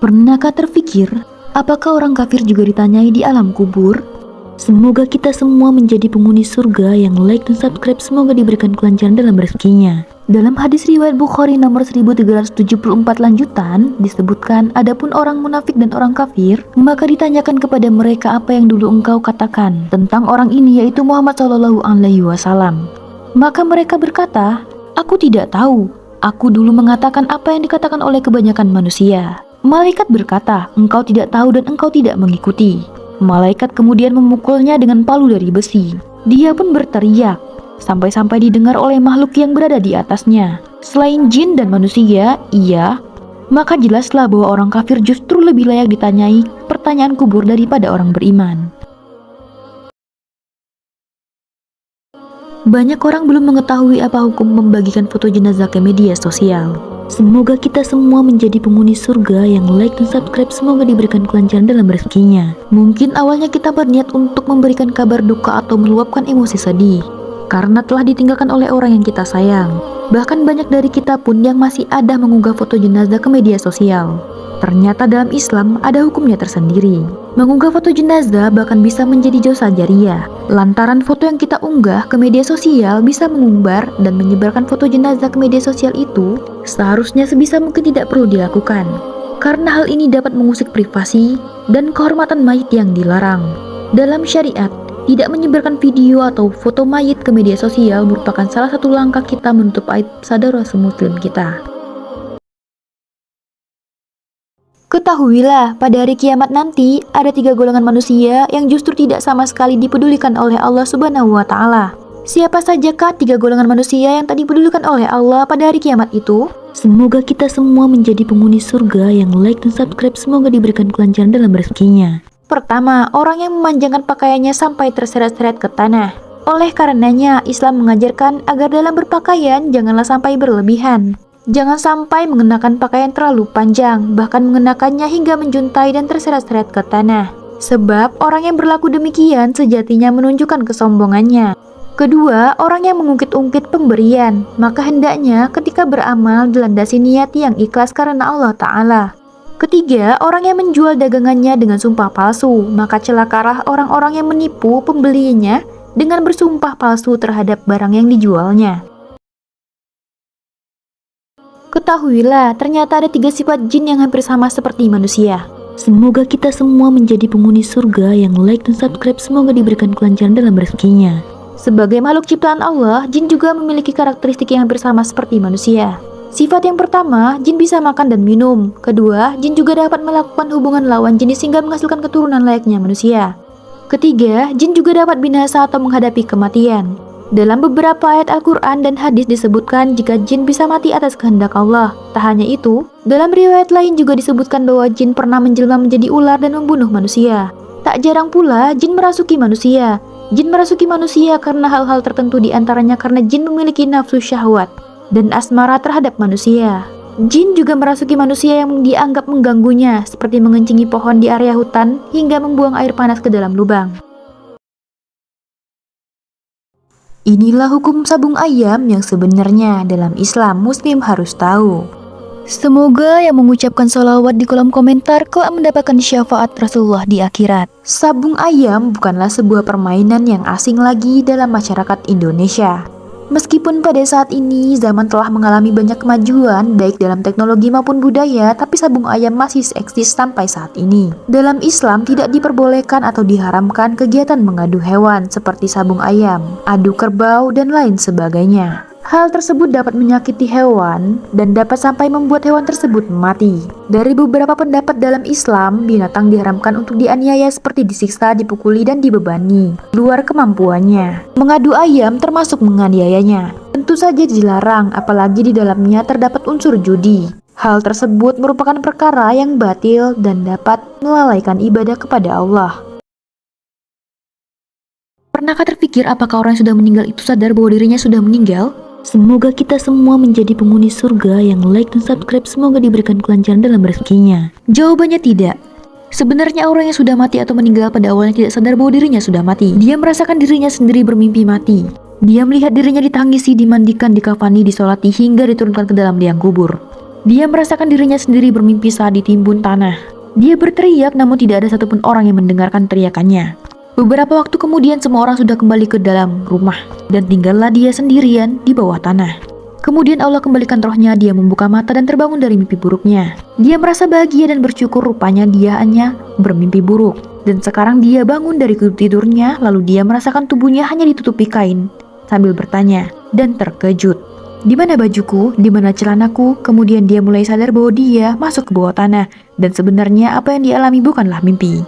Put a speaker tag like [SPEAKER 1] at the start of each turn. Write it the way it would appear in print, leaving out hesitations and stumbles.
[SPEAKER 1] Pernahkah terfikir, apakah orang kafir juga ditanyai di alam kubur? Semoga kita semua menjadi penghuni surga yang like dan subscribe, semoga diberikan kelancaran dalam rezekinya. Dalam hadis riwayat Bukhari nomor 1374 lanjutan disebutkan, adapun orang munafik dan orang kafir, maka ditanyakan kepada mereka apa yang dulu engkau katakan tentang orang ini, yaitu Muhammad SAW. Maka mereka berkata, aku tidak tahu, aku dulu mengatakan apa yang dikatakan oleh kebanyakan manusia. Malaikat berkata, engkau tidak tahu dan engkau tidak mengikuti. Malaikat kemudian memukulnya dengan palu dari besi. Dia pun berteriak, sampai-sampai didengar oleh makhluk yang berada di atasnya. Selain jin dan manusia, iya, maka jelaslah bahwa orang kafir justru lebih layak ditanyai pertanyaan kubur daripada orang beriman. Banyak orang belum mengetahui apa hukum membagikan foto jenazah ke media sosial. Semoga kita semua menjadi penghuni surga yang like dan subscribe, semoga diberikan kelancaran dalam rezekinya. Mungkin awalnya kita berniat untuk memberikan kabar duka atau meluapkan emosi sedih karena telah ditinggalkan oleh orang yang kita sayang. Bahkan banyak dari kita pun yang masih ada mengunggah foto jenazah ke media sosial. Ternyata dalam Islam ada hukumnya tersendiri. Mengunggah foto jenazah bahkan bisa menjadi dosa jariah. Lantaran foto yang kita unggah ke media sosial bisa mengumbar dan menyebarkan foto jenazah ke media sosial itu seharusnya sebisa mungkin tidak perlu dilakukan. Karena hal ini dapat mengusik privasi dan kehormatan mayit yang dilarang. Dalam syariat, tidak menyebarkan video atau foto mayit ke media sosial merupakan salah satu langkah kita menutup aib saudara semuslim kita. Ketahuilah, pada hari kiamat nanti ada 3 golongan manusia yang justru tidak sama sekali dipedulikan oleh Allah Subhanahu wa Ta'ala. Siapa sajakah 3 golongan manusia yang tak dipedulikan oleh Allah pada hari kiamat itu? Semoga kita semua menjadi penghuni surga yang like dan subscribe, semoga diberikan kelancaran dalam rezekinya. Pertama, orang yang memanjangkan pakaiannya sampai terseret-seret ke tanah. Oleh karenanya, Islam mengajarkan agar dalam berpakaian janganlah sampai berlebihan. Jangan sampai mengenakan pakaian terlalu panjang, bahkan mengenakannya hingga menjuntai dan terseret-seret ke tanah. Sebab orang yang berlaku demikian sejatinya menunjukkan kesombongannya. Kedua, orang yang mengungkit-ungkit pemberian, maka hendaknya ketika beramal dilandasi niat yang ikhlas karena Allah Ta'ala. Ketiga, orang yang menjual dagangannya dengan sumpah palsu, maka celakalah orang-orang yang menipu pembelinya dengan bersumpah palsu terhadap barang yang dijualnya. Ketahuilah, ternyata ada 3 sifat jin yang hampir sama seperti manusia. Semoga kita semua menjadi penghuni surga yang like dan subscribe, semoga diberikan kelancaran dalam rezekinya. Sebagai makhluk ciptaan Allah, jin juga memiliki karakteristik yang hampir sama seperti manusia. Sifat yang pertama, jin bisa makan dan minum. Kedua, jin juga dapat melakukan hubungan lawan jenis hingga menghasilkan keturunan layaknya manusia. Ketiga, jin juga dapat binasa atau menghadapi kematian. Dalam beberapa ayat Al-Quran dan hadis disebutkan jika jin bisa mati atas kehendak Allah. Tak hanya itu, dalam riwayat lain juga disebutkan bahwa jin pernah menjelma menjadi ular dan membunuh manusia. Tak jarang pula jin merasuki manusia. Jin merasuki manusia karena hal-hal tertentu, diantaranya karena jin memiliki nafsu syahwat dan asmara terhadap manusia. Jin juga merasuki manusia yang dianggap mengganggunya, seperti mengencingi pohon di area hutan hingga membuang air panas ke dalam lubang. Inilah hukum sabung ayam yang sebenarnya dalam Islam Muslim harus tahu. Semoga yang mengucapkan sholawat di kolom komentar kelak mendapatkan syafaat Rasulullah di akhirat. Sabung ayam bukanlah sebuah permainan yang asing lagi dalam masyarakat Indonesia. Meskipun pada saat ini zaman telah mengalami banyak kemajuan baik dalam teknologi maupun budaya, tapi sabung ayam masih eksis sampai saat ini. Dalam Islam tidak diperbolehkan atau diharamkan kegiatan mengadu hewan seperti sabung ayam, adu kerbau, dan lain sebagainya. Hal tersebut dapat menyakiti hewan dan dapat sampai membuat hewan tersebut mati. Dari beberapa pendapat dalam Islam, binatang diharamkan untuk dianiaya seperti disiksa, dipukuli, dan dibebani luar kemampuannya. Mengadu ayam termasuk menganiayanya. Tentu saja dilarang, apalagi di dalamnya terdapat unsur judi. Hal tersebut merupakan perkara yang batil dan dapat melalaikan ibadah kepada Allah. Pernahkah terpikir apakah orang yang sudah meninggal itu sadar bahwa dirinya sudah meninggal? Semoga kita semua menjadi penghuni surga yang like dan subscribe, semoga diberikan kelancaran dalam rezekinya. Jawabannya tidak. Sebenarnya orang yang sudah mati atau meninggal pada awalnya tidak sadar bahwa dirinya sudah mati. Dia merasakan dirinya sendiri bermimpi mati. Dia melihat dirinya ditangisi, dimandikan, dikafani, disolati hingga diturunkan ke dalam liang kubur. Dia merasakan dirinya sendiri bermimpi saat ditimbun tanah. Dia berteriak namun tidak ada satupun orang yang mendengarkan teriakannya. Beberapa waktu kemudian semua orang sudah kembali ke dalam rumah dan tinggallah dia sendirian di bawah tanah. Kemudian Allah kembalikan rohnya, dia membuka mata dan terbangun dari mimpi buruknya. Dia merasa bahagia dan bersyukur, rupanya dia hanya bermimpi buruk. Dan sekarang dia bangun dari tidurnya, lalu dia merasakan tubuhnya hanya ditutupi kain sambil bertanya dan terkejut. Di mana bajuku? Di mana celanaku? Kemudian dia mulai sadar bahwa dia masuk ke bawah tanah dan sebenarnya apa yang dialami bukanlah mimpi.